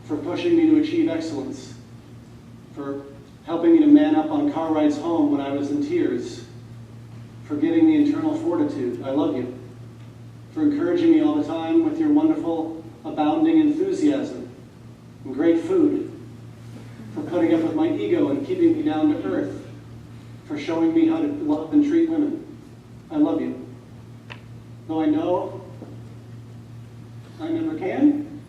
for pushing me to achieve excellence, for helping me to man up on car rides home when I was in tears, for giving me internal fortitude. I love you. For encouraging me all the time with your wonderful, abounding enthusiasm and great food, for putting up with my ego and keeping me down to earth, for showing me how to love and treat women. I love you. Though I know I never can,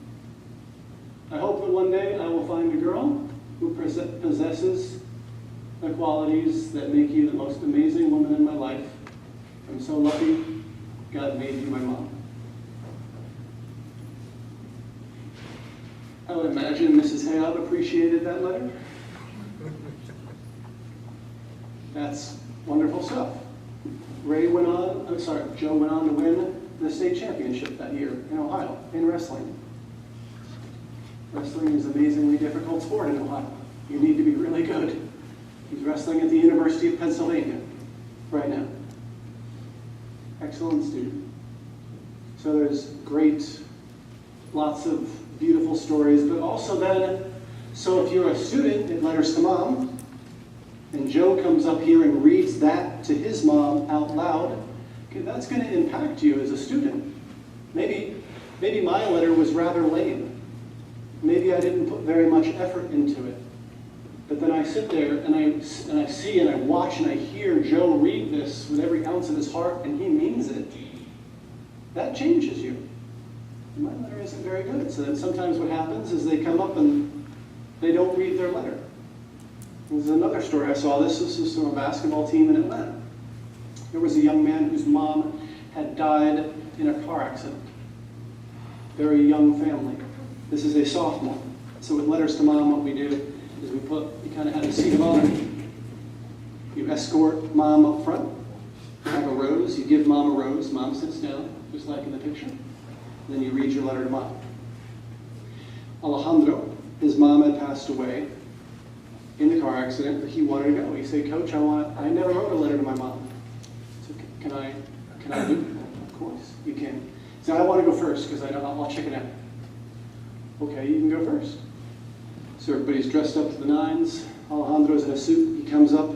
I hope that one day I will find a girl who possesses the qualities that make you the most amazing woman in my life. I'm so lucky God made you my mom. I would imagine Mrs. Hayab appreciated that letter. That's wonderful stuff. Joe went on to win the state championship that year in Ohio, in wrestling. Wrestling is an amazingly difficult sport in Ohio. You need to be really good. He's wrestling at the University of Pennsylvania right now. Excellent student. So there's lots of beautiful stories, but also then, so if you're a student in Letters to Mom, and Joe comes up here and reads that to his mom out loud, okay, that's going to impact you as a student. Maybe my letter was rather lame. Maybe I didn't put very much effort into it. But then I sit there and I see and I watch and I hear Joe read this with every ounce of his heart, and he means it. That changes you. And my letter isn't very good. So then sometimes what happens is they come up and they don't read their letter. There's another story I saw. This is from a basketball team in Atlanta. There was a young man whose mom had died in a car accident. Very young family. This is a sophomore. So with Letters to Mom, what we do is you kind of have a seat of honor. You escort mom up front. You have a rose. You give mom a rose. Mom sits down, just like in the picture. Then you read your letter to mom. Alejandro, his mom had passed away in the car accident, but he wanted to go. He said, Coach, I never wrote a letter to my mom. So can I do it? Of course, you can. He said, I want to go first because I'll check it out. Okay, you can go first. So everybody's dressed up to the nines. Alejandro's in a suit. He comes up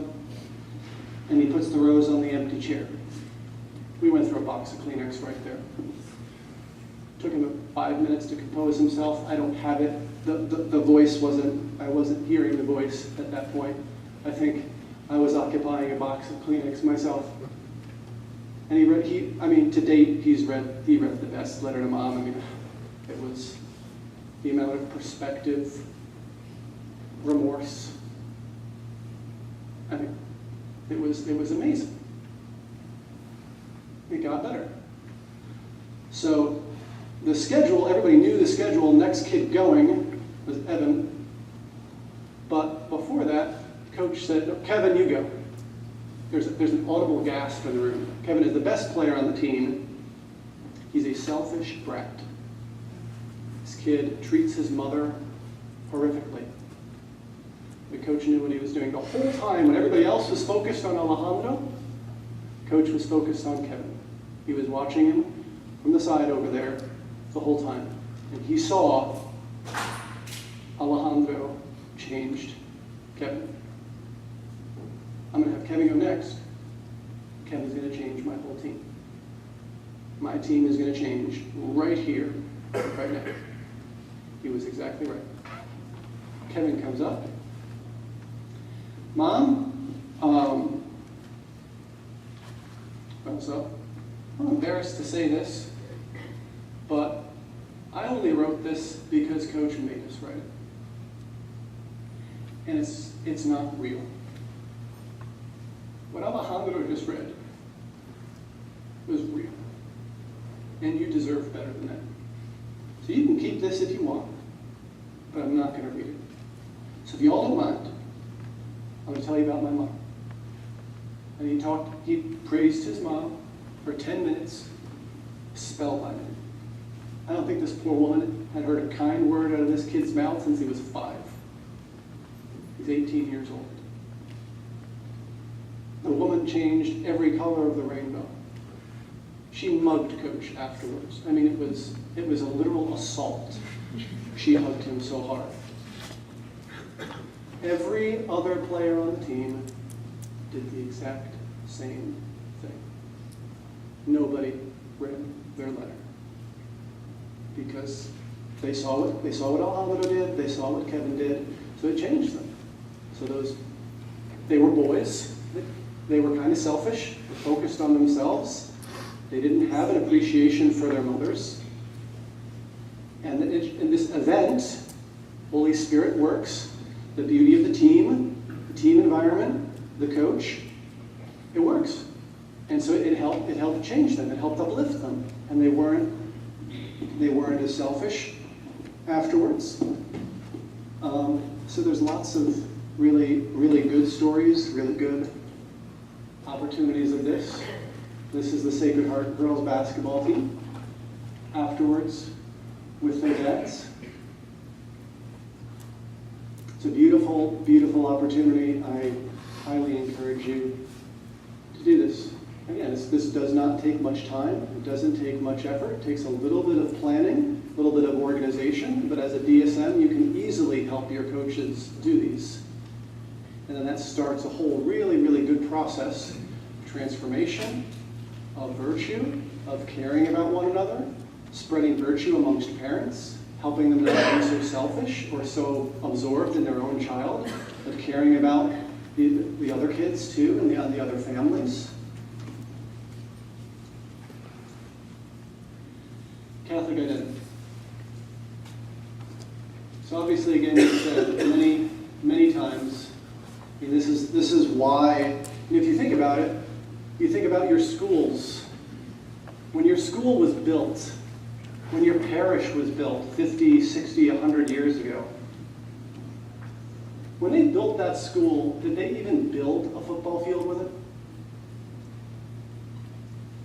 and he puts the rose on the empty chair. We went through a box of Kleenex right there. Took him about 5 minutes to compose himself. I don't have it. The voice I wasn't hearing the voice at that point. I think I was occupying a box of Kleenex myself. And to date, he read the best letter to mom. I mean, it was the amount of perspective, remorse. I mean, it was amazing. It got better. So the schedule, everybody knew the schedule. Next kid going was Evan. But before that, coach said, no, Kevin, you go. There's an audible gasp in the room. Kevin is the best player on the team. He's a selfish brat. This kid treats his mother horrifically. The coach knew what he was doing. The whole time, when everybody else was focused on Alejandro, Coach was focused on Kevin. He was watching him from the side over there the whole time. And he saw Alejandro changed Kevin. I'm going to have Kevin go next. Kevin's going to change my whole team. My team is going to change right here, right now. He was exactly right. Kevin comes up. Mom, so I'm embarrassed to say this, but I only wrote this because Coach made us write it. And it's not real. What Alejandro just read was real. And you deserve better than that. So you can keep this if you want, but I'm not going to read it. So if you all don't mind, I'm going to tell you about my mom. And he praised his mom for 10 minutes, spellbinding. I don't think this poor woman had heard a kind word out of this kid's mouth since he was 5. He's 18 years old. The woman changed every color of the rainbow. She mugged Coach afterwards. I mean, it was a literal assault. She hugged him so hard. Every other player on the team did the exact same thing. Nobody read their letter because they saw what Alejandro did, they saw what Kevin did, so it changed them. So they were boys. They were kind of selfish, focused on themselves. They didn't have an appreciation for their mothers. And in this event, Holy Spirit works. The beauty of the team environment, the coach, it works. And so it helped change them. It helped uplift them. And they weren't as selfish afterwards. So there's lots of really, really good stories, really good opportunities of this. This is the Sacred Heart girls basketball team. Afterwards, with their dads. It's a beautiful, beautiful opportunity. I highly encourage you to do this. Again, this does not take much time. It doesn't take much effort. It takes a little bit of planning, a little bit of organization, but as a DSM, you can easily help your coaches do these. And then that starts a whole really, really good process, transformation, of virtue, of caring about one another, spreading virtue amongst parents, helping them not be so selfish or so absorbed in their own child, but caring about the other kids too and the other families. Catholic identity. So obviously, again, we've said many, many times, I mean, this is why, and if you think about it, you think about your schools. When your school was built, when your parish was built 50, 60, 100 years ago, when they built that school, did they even build a football field with it?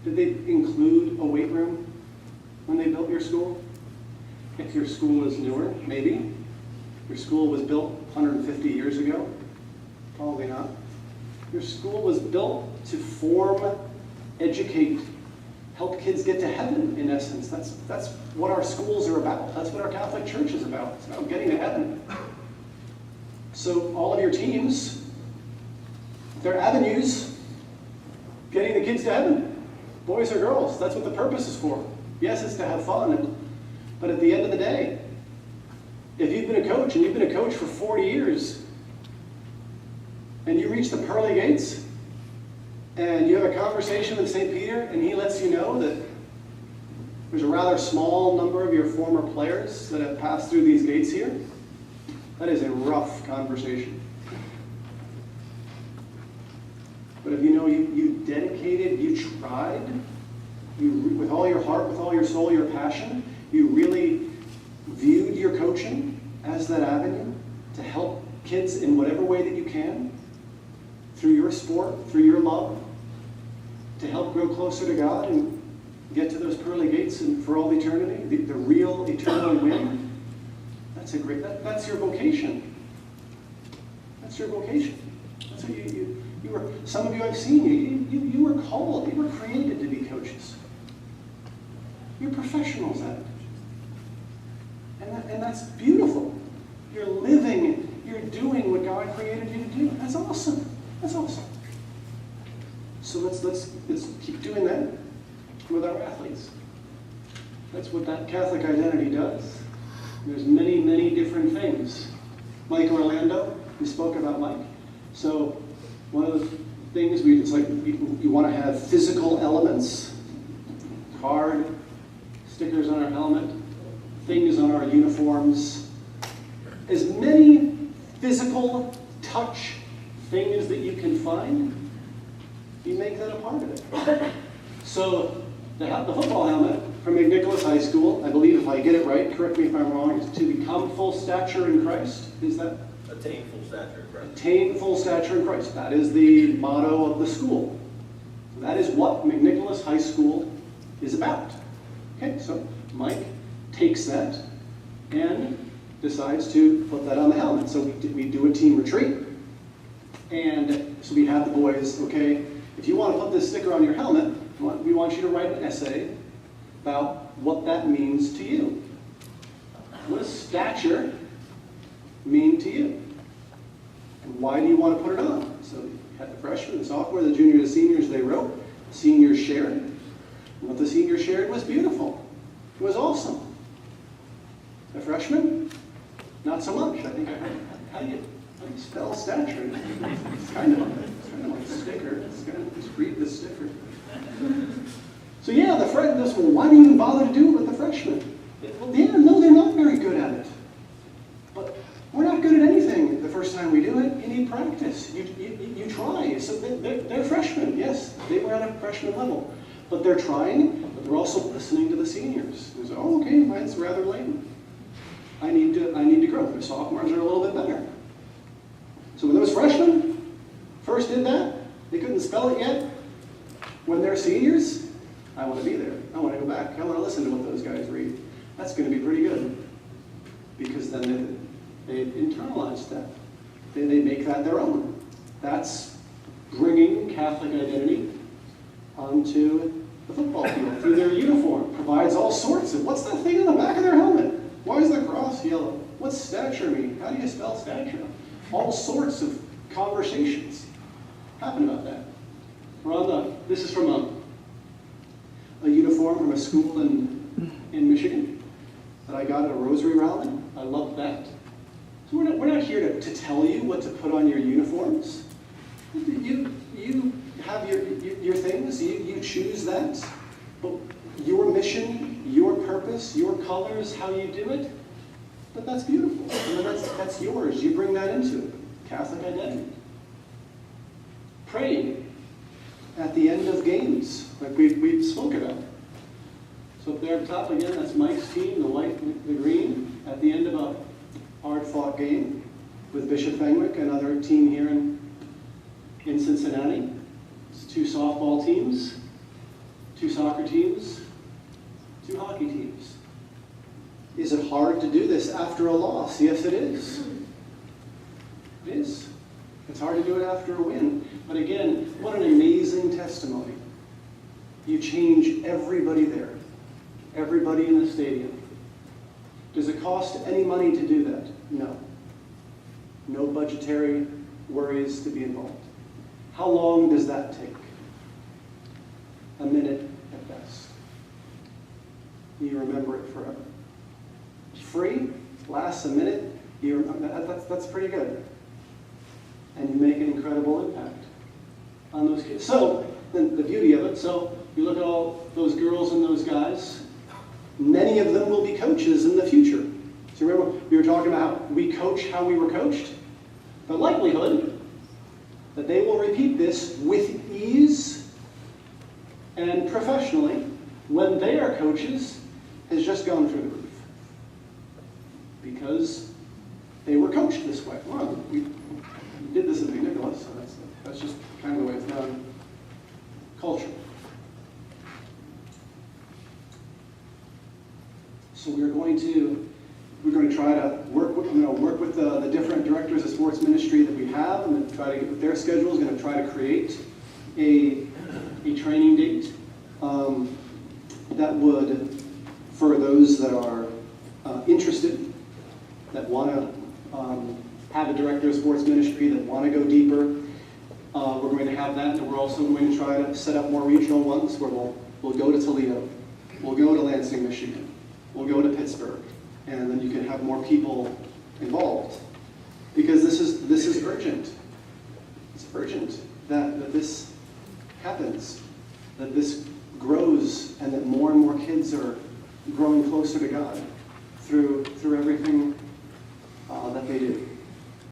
Did they include a weight room when they built your school? If your school is newer, maybe. Your school was built 150 years ago? Probably not. Your school was built to form, educate, help kids get to heaven, in essence. That's what our schools are about. That's what our Catholic Church is about. It's about getting to heaven. So all of your teams, they're avenues getting the kids to heaven. Boys or girls, that's what the purpose is for. Yes, it's to have fun, but at the end of the day, if you've been a coach and you've been a coach for 40 years, and you reach the pearly gates, and you have a conversation with St. Peter, and he lets you know that there's a rather small number of your former players that have passed through these gates here, that is a rough conversation. But if you know you dedicated, you tried, with all your heart, with all your soul, your passion, you really viewed your coaching as that avenue to help kids in whatever way that you can, through your sport, through your love, to help grow closer to God and get to those pearly gates and for all eternity, the real eternal win. That's a great, that's your vocation. That's your vocation. That's what Some of you I've seen, you were called, you were created to be coaches. You're professionals at it. And that's beautiful. You're living, you're doing what God created you to do. That's awesome. That's awesome. So let's keep doing that with our athletes. That's what that Catholic identity does. There's many, many different things. Mike Orlando, we spoke about Mike. So one of the things it's like you want to have physical elements, card, stickers on our helmet, things on our uniforms, as many physical touch things that you can find, you make that a part of it. So the football helmet from McNicholas High School, I believe if I get it right, correct me if I'm wrong, is to become full stature in Christ. Is that? Attain full stature in Christ. Attain full stature in Christ. That is the motto of the school. That is what McNicholas High School is about. Okay, so Mike takes that and decides to put that on the helmet. So we do a team retreat, and so we have the boys, okay, if you want to put this sticker on your helmet, we want you to write an essay about what that means to you. What does stature mean to you? And why do you want to put it on? So you had the freshmen, the sophomore, the junior, the seniors, they wrote. The seniors shared. And what the seniors shared was beautiful. It was awesome. The freshmen, not so much. I think how do you spell stature? It's kind of like a sticker. Just read the sticker. So yeah, well, why do you even bother to do it with the freshmen? Well, yeah, no, they're not very good at it. But we're not good at anything the first time we do it. You need practice. You try. So they're freshmen. Yes, they were at a freshman level. But they're trying, but they're also listening to the seniors. They say, oh, okay, mine's rather late. I need to grow. The sophomores are a little bit better. So when those freshmen first did that, they couldn't spell it yet. When they're seniors, I want to be there. I want to go back. I want to listen to what those guys read. That's going to be pretty good. Because then they internalize that. They make that their own. That's bringing Catholic identity onto the football field through their uniform. Provides all sorts of, what's that thing on the back of their helmet? Why is the cross yellow? What's stature mean? How do you spell stature? All sorts of conversations happen about that. This is from a uniform from a school in Michigan that I got at a rosary rally. I love that. So we're not here to tell you what to put on your uniforms. You have your things, you choose that, but your mission, your purpose, your colors, how you do it, but that's beautiful. And that's yours. You bring that into it. Catholic identity. Praying at the end of games, like we spoke about. So up there at the top again, that's Mike's team, the white and the green, at the end of a hard-fought game with Bishop Fenwick, another team here in Cincinnati. It's 2 softball teams, 2 soccer teams, 2 hockey teams. Is it hard to do this after a loss? Yes, it is. It is. It's hard to do it after a win. But again, what an amazing testimony. You change everybody there, everybody in the stadium. Does it cost any money to do that? No. No budgetary worries to be involved. How long does that take? A minute at best. You remember it forever. Free, lasts a minute, that's pretty good. And you make an incredible impact on those kids. So, the beauty of it, so you look at all those girls and those guys, many of them will be coaches in the future. So remember, we were talking about how we coach how we were coached? The likelihood that they will repeat this with ease and professionally when they are coaches has just gone through the roof. Because they were coached this way. Well, we did this at McNicholas, so that's just kind of the way it's done. Culture. So we're going to We're going to try to work with the different directors of sports ministry that we have, and try to get with their schedules. Going to try to create a training date that would, for those that are interested, that want to have a director of sports ministry, that want to go deeper. We're going to have that, and we're also going to try to set up more regional ones where we'll go to Toledo, we'll go to Lansing, Michigan, we'll go to Pittsburgh, and then you can have more people involved, because this is urgent. It's urgent that this happens, that this grows, and that more and more kids are growing closer to God through everything that they do.